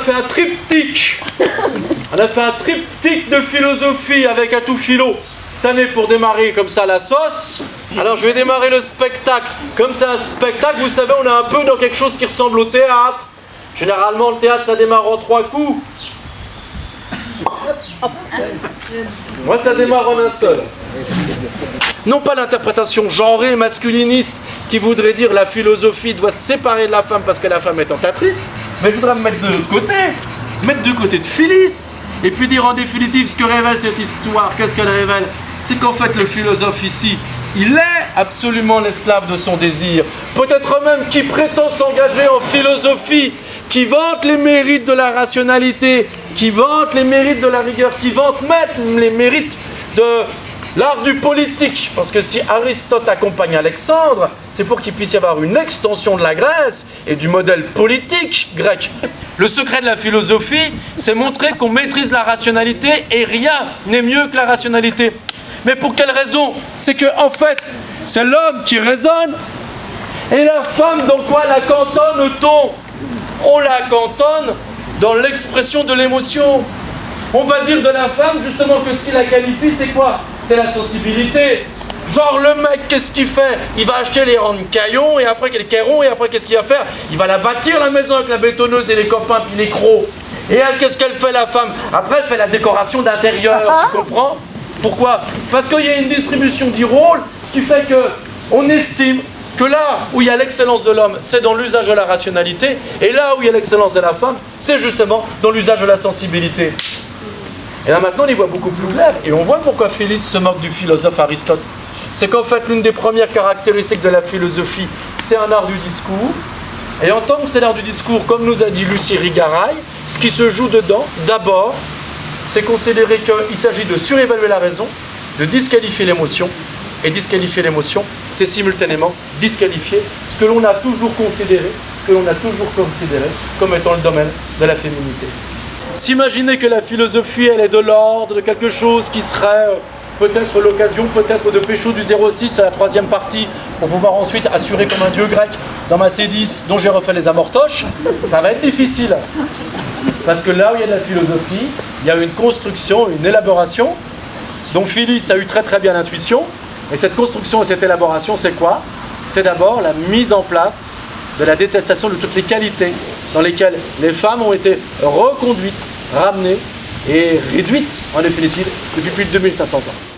fait un triptyque. On a fait un triptyque de philosophie avec Atout Philo. Cette année, pour démarrer comme ça la sauce, alors je vais démarrer le spectacle. Comme c'est un spectacle, vous savez, on est un peu dans quelque chose qui ressemble au théâtre. Généralement, le théâtre, ça démarre en 3 coups. Moi, ça démarre en un seul. Non pas l'interprétation genrée, masculiniste, qui voudrait dire la philosophie doit se séparer de la femme parce que la femme est tentatrice, mais je voudrais me mettre de côté de Phyllis, et puis dire en définitive ce que révèle cette histoire. Qu'est-ce qu'elle révèle? C'est qu'en fait le philosophe ici, il est absolument l'esclave de son désir. Peut-être même qui prétend s'engager en philosophie, qui vante les mérites de la rationalité, qui vante les mérites de la rigueur, qui vante même les mérites de l'art du politique. Parce que si Aristote accompagne Alexandre, c'est pour qu'il puisse y avoir une extension de la Grèce et du modèle politique grec. Le secret de la philosophie, c'est montrer qu'on maîtrise la rationalité et rien n'est mieux que la rationalité. Mais pour quelle raison? C'est que, en fait, c'est l'homme qui raisonne et la femme, dans quoi la cantonne-t-on? On la cantonne dans l'expression de l'émotion. On va dire de la femme, justement, que ce qui la qualifie, c'est quoi? C'est la sensibilité. Genre, le mec, qu'est-ce qu'il fait? Il va acheter les caillons, et après, les cairons, et après, qu'est-ce qu'il va faire? Il va la bâtir, la maison, avec la bétonneuse et les copains, puis les crocs. Et elle, qu'est-ce qu'elle fait, la femme? Après, elle fait la décoration d'intérieur, tu comprends? Pourquoi? Parce qu'il y a une distribution du rôle qui fait qu'on estime que là où il y a l'excellence de l'homme, c'est dans l'usage de la rationalité, et là où il y a l'excellence de la femme, c'est justement dans l'usage de la sensibilité. Et là maintenant on y voit beaucoup plus clair, et on voit pourquoi Phyllis se moque du philosophe Aristote. C'est qu'en fait l'une des premières caractéristiques de la philosophie, c'est un art du discours, et en tant que c'est l'art du discours, comme nous a dit Lucie Rigaray, ce qui se joue dedans, d'abord, c'est considérer qu'il s'agit de surévaluer la raison, de disqualifier l'émotion, et disqualifier l'émotion, c'est simultanément disqualifier ce que l'on a toujours considéré, comme étant le domaine de la féminité. S'imaginer que la philosophie, elle est de l'ordre de quelque chose qui serait peut-être l'occasion, peut-être de pécho du 06 à la 3e partie, pour pouvoir ensuite assurer comme un dieu grec dans ma C10 dont j'ai refait les amortoches, ça va être difficile. Parce que là où il y a de la philosophie, il y a une construction, une élaboration, dont Phyllis a eu très très bien l'intuition. Et cette construction et cette élaboration, c'est quoi? C'est d'abord la mise en place de la détestation de toutes les qualités dans lesquelles les femmes ont été reconduites, ramenées et réduites, en définitive, depuis plus de 2500 ans.